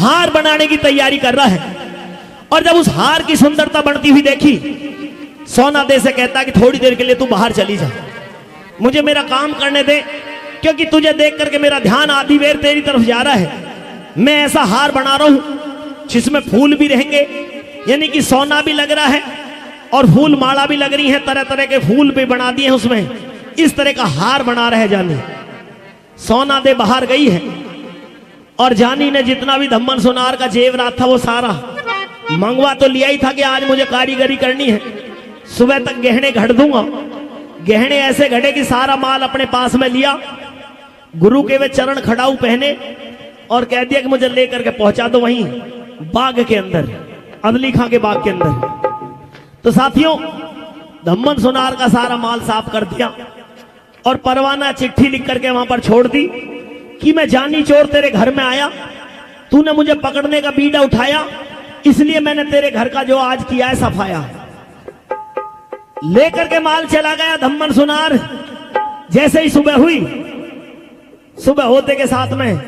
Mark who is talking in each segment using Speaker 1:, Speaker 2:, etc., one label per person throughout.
Speaker 1: हार बनाने की तैयारी कर रहा है। और जब उस हार की सुंदरता बढ़ती हुई देखी, सोना दे से कहता कि थोड़ी देर के लिए तू बाहर चली जा, मुझे मेरा काम करने दे, क्योंकि तुझे देख करके मेरा ध्यान आधी बेर तेरी तरफ जा रहा है। मैं ऐसा हार बना रहा हूं जिसमें फूल भी रहेंगे, यानी कि सोना भी लग रहा है और फूल माला भी लग रही है, तरह तरह के फूल भी बना दिए हैं उसमें। इस तरह का हार बना रहे जानी। सोना दे बाहर गई है और जानी ने जितना भी धम्मन सोनार का जेवरात था वो सारा मंगवा तो लिया ही था कि आज मुझे कारीगरी करनी है, सुबह तक गहने घड़ दूंगा। गहने ऐसे घड़े कि सारा माल अपने पास में लिया, गुरु के वे चरण खड़ाऊ पहने और कह दिया कि मुझे लेकर के पहुंचा दो वहीं बाग के अंदर, अदली खां के बाग के अंदर। तो साथियों, धम्मन सोनार का सारा माल साफ कर दिया और परवाना चिट्ठी लिख करके वहां पर छोड़ दी कि मैं जानी चोर तेरे घर में आया, तूने मुझे पकड़ने का बीड़ा उठाया, इसलिए मैंने तेरे घर का जो आज किया है सफाया। लेकर के माल चला गया धम्मन सोनार। जैसे ही सुबह हुई, सुबह होते के साथ में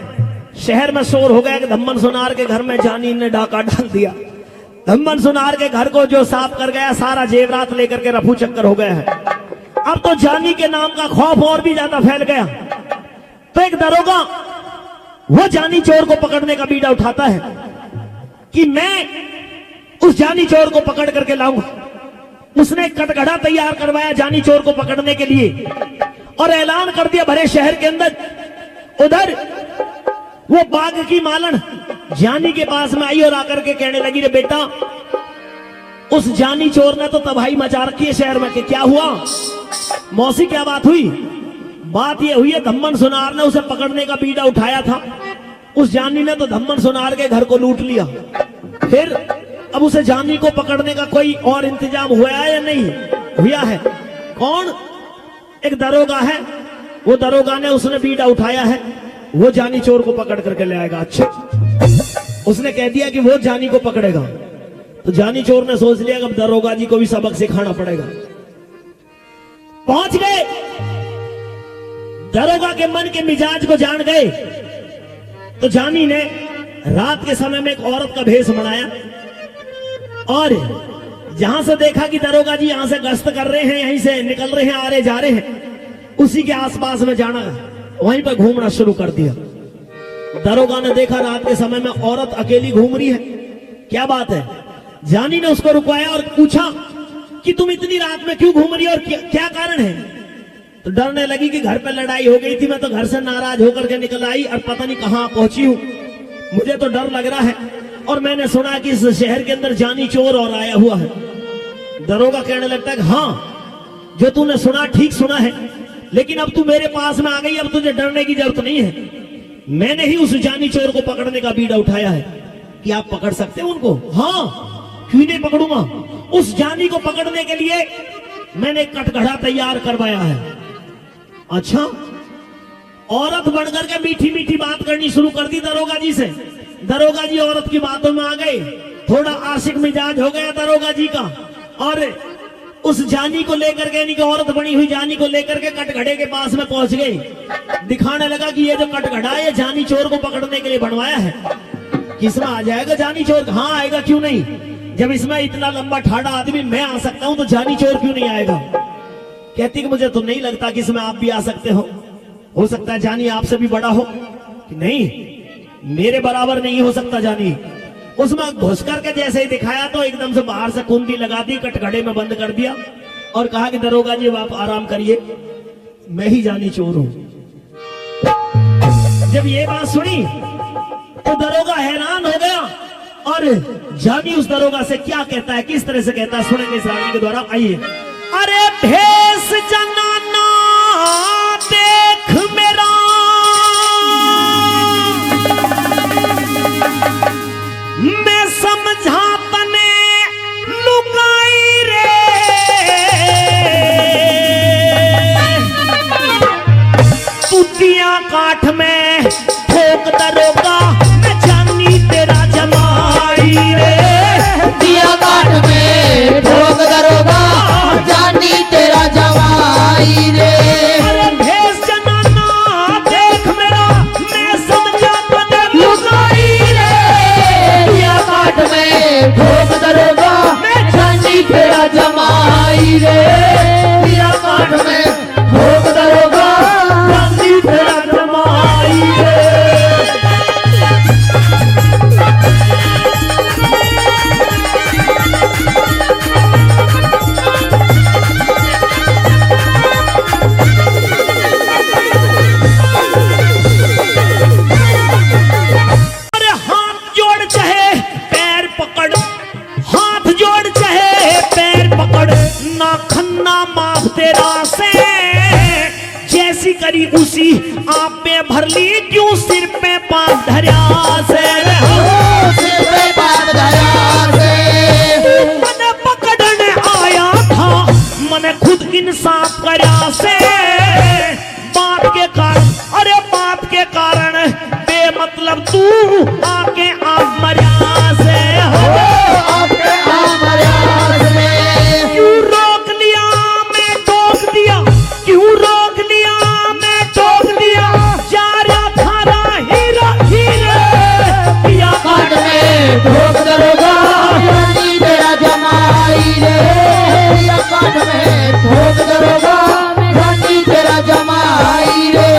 Speaker 1: शहर में शोर हो गया कि धम्मन सोनार के घर में जानी ने डाका डाल दिया। धम्मन सोनार के घर को जो साफ कर गया, सारा जेवरात लेकर के रफू चक्कर हो गया है। अब तो जानी के नाम का खौफ और भी ज्यादा फैल गया। तो एक दरोगा वो जानी चोर को पकड़ने का बीड़ा उठाता है कि मैं उस जानी चोर को पकड़ करके लाऊंगा। उसने कटघड़ा तैयार करवाया जानी चोर को पकड़ने के लिए और ऐलान कर दिया भरे शहर के अंदर। उधर वो बाग की मालन जानी के पास में आई और आकर के कहने लगी, रे बेटा, उस जानी चोर ने तो तबाही मचा रखी है शहर में। कि क्या हुआ मौसी, क्या बात हुई? बात ये हुई है, धम्मन सोनार ने उसे पकड़ने का बीड़ा उठाया था, उस जानी ने तो धम्मन सोनार के घर को लूट लिया। फिर अब उसे जानी को पकड़ने का कोई और इंतजाम हुआ है या नहीं हुआ है? कौन? एक दरोगा है, वो दरोगा ने उसने बीड़ा उठाया है, वो जानी चोर को पकड़ करके ले आएगा। अच्छा, उसने कह दिया कि वो जानी को पकड़ेगा। तो जानी चोर ने सोच लिया कि अब दरोगा जी को भी सबक सिखाना पड़ेगा। पहुंच गए, दरोगा के मन के मिजाज को जान गए। तो जानी ने रात के समय में एक औरत का भेष बनाया और जहां से देखा कि दरोगा जी यहां से गश्त कर रहे हैं, यहीं से निकल रहे हैं, आ रहे जा रहे हैं, उसी के आसपास में जाना, वहीं पर घूमना शुरू कर दिया। दरोगा ने देखा रात के समय में औरत अकेली घूम रही है, क्या बात है? जानी ने उसको रुकवाया और पूछा कि तुम इतनी रात में क्यों घूम रही हो और क्या कारण है? तो डरने लगी कि घर पे लड़ाई हो गई थी, मैं तो घर से नाराज होकर के निकल आई और पता नहीं कहां पहुंची हूं, मुझे तो डर लग रहा है और मैंने सुना कि इस शहर के अंदर जानी चोर और आया हुआ है। दरोगा कहने लगता है, हाँ, जो तूने सुना ठीक सुना है, लेकिन अब तू मेरे पास में आ गई, अब तुझे डरने की जरूरत नहीं है। मैंने ही उस जानी चोर को पकड़ने का बीड़ा उठाया है। कि आप पकड़ सकते हो उनको? हाँ, क्यों नहीं पकड़ूंगा। उस जानी को पकड़ने के लिए मैंने कटघड़ा तैयार करवाया है। अच्छा, औरत बनकर के मीठी मीठी बात करनी शुरू कर दी दरोगा जी से। दरोगा जी औरत की बातों में आ गए, थोड़ा आशिक मिजाज हो गया दरोगा जी का और उस जानी को लेकर के, यानी कि औरत बनी हुई जानी को लेकर के कटघड़े के पास में पहुंच गए। दिखाने लगा कि ये जो कटघड़ा है, ये जानी चोर को पकड़ने के लिए बनवाया है। किसमें आ जाएगा जानी चोर? हाँ आएगा, क्यों नहीं। जब इसमें इतना लंबा ठाड़ा आदमी मैं आ सकता हूं तो जानी चोर क्यों नहीं आएगा? कहती कि मुझे तो नहीं लगता कि इसमें आप भी आ सकते हो सकता है जानी आपसे भी बड़ा हो। कि नहीं, मेरे बराबर नहीं हो सकता जानी। उसमें घुस करके जैसे ही दिखाया तो एकदम से बाहर से कुंडी लगा दी, कटघड़े में बंद कर दिया और कहा कि दरोगा जी आप आराम करिए, मैं ही जानी चोर हूं। जब ये बात सुनी तो दरोगा हैरान हो गया और जानी उस दरोगा से क्या कहता है, किस तरह से कहता है, सुनेंगे इस रानी के द्वारा। आइए। अरे भेष जनाना देख मेरा, मैं समझा तने लुगाई रे, तुतिया काठ में ठोक दरोगा, मैं जानी तेरा जमाई रे।
Speaker 2: तुतिया काठ में ठोक दरोगा, जानी तेरा जमाई
Speaker 1: भर ली क्यों सिर पे पाप धरिया से,
Speaker 2: सिर पे पाप धरा से।
Speaker 1: मन पकड़ने आया था मन खुद इंसाफ करया से। बात के कारण, अरे बात के कारण बेमतलब तू आके आप मरिया से,
Speaker 2: आपके आमर्याद में
Speaker 1: क्यों रोक लिया मैं टोक दिया, क्यों रोक लिया मैं टोक दिया। जा रहा थारा हीरा हीरे पिया
Speaker 2: काट में ठोक दरोगा रानी तेरा जमाई रे, या काट में ठोक दरोगा रानी तेरा जमाई रे।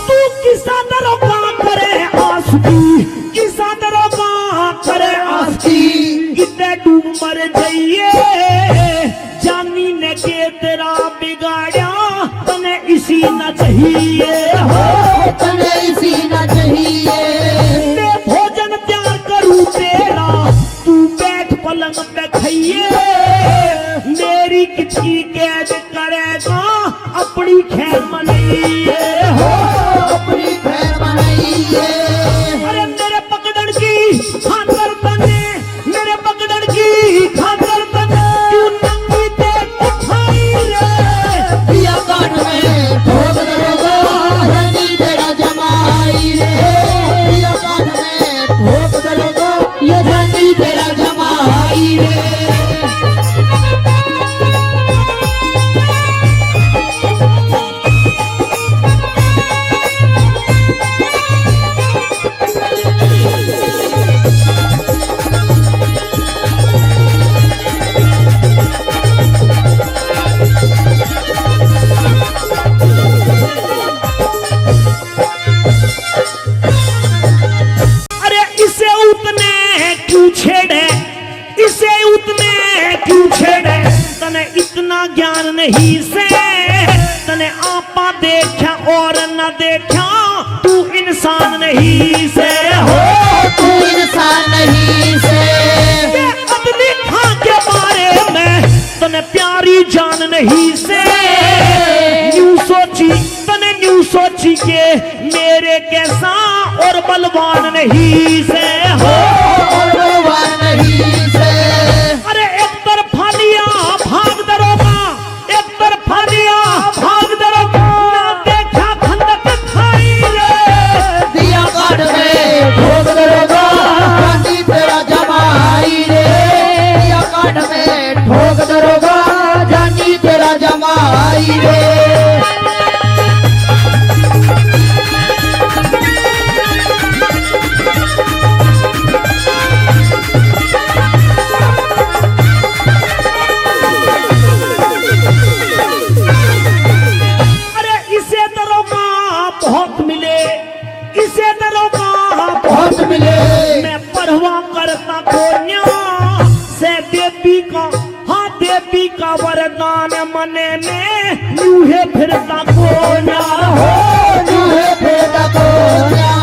Speaker 1: तू किसा दरोगा करे आसकी, किसा दरोगा करे आसकी। कितने डूब मर जाइए जानी ने के तेरा बिगाड़िया तने इसी न चाहिए हो।
Speaker 2: तने इसी न चाहिए
Speaker 1: मैं भोजन तैयार करूं तेरा तू बैठ पलंग पे खाइए। मेरी किचकी कैद करेगा अपनी खैर मनाइए हो।
Speaker 2: अपनी खैर बनाइए।
Speaker 1: अरे मेरे पकड़न की खातर तने, मेरे पकड़न की खातर तने क्यों नंगी ते उठाई रे।
Speaker 2: या काट में ठोक दरोगा रानी तेरा जमाई रे, या काट में ठोक दरोगा ये रानी तेरा जमाई रे।
Speaker 1: अरे इसे उतने क्यों छेड़े, इसे उतने क्यों छेड़े। तने इतना ज्ञान नहीं से, तने आपा देखा और न देखा तू इंसान नहीं से हो।
Speaker 2: तू इंसान नहीं से
Speaker 1: ये अदली खां के बारे में तने प्यारी जान नहीं से। न्यू सोची तने न्यू सोची के मेरे कैसा और बलवान नहीं से हो।
Speaker 2: और बलवान नहीं से।
Speaker 1: अरे एक तरफा लिया भाग दरोगा, एक तरफा लिया भाग दरोगा। ना देखा खंदक खाई रे।
Speaker 2: दिया काट में ठोक दरोगा रानी तेरा जमाई रे, दिया काट में ठोक दरोगा रानी तेरा जमाई रे।
Speaker 1: अरे इसे दरोगा बहुत मिले, इसे दरोगा
Speaker 2: बहुत मिले
Speaker 1: मैं परवाह करता कोन्या से देवी का, हाँ देवी का वरदान मने में यूहे फिरता कोन्या हो।
Speaker 2: जूहे फेंका कोन्या।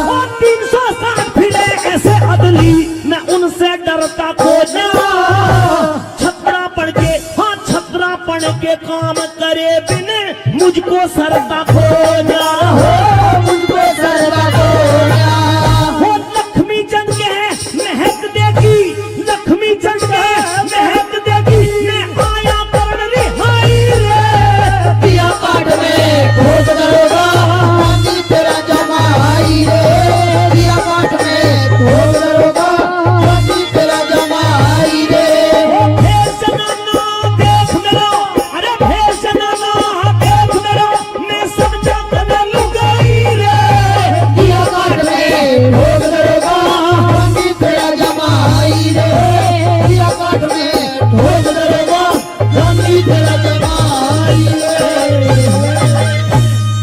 Speaker 1: वो 360 फिरे ऐसे अदली मैं उनसे डरता कोन्या। छतरा पड़ के, हाँ छतरा पड़ के काम करे बिन मुझको सरता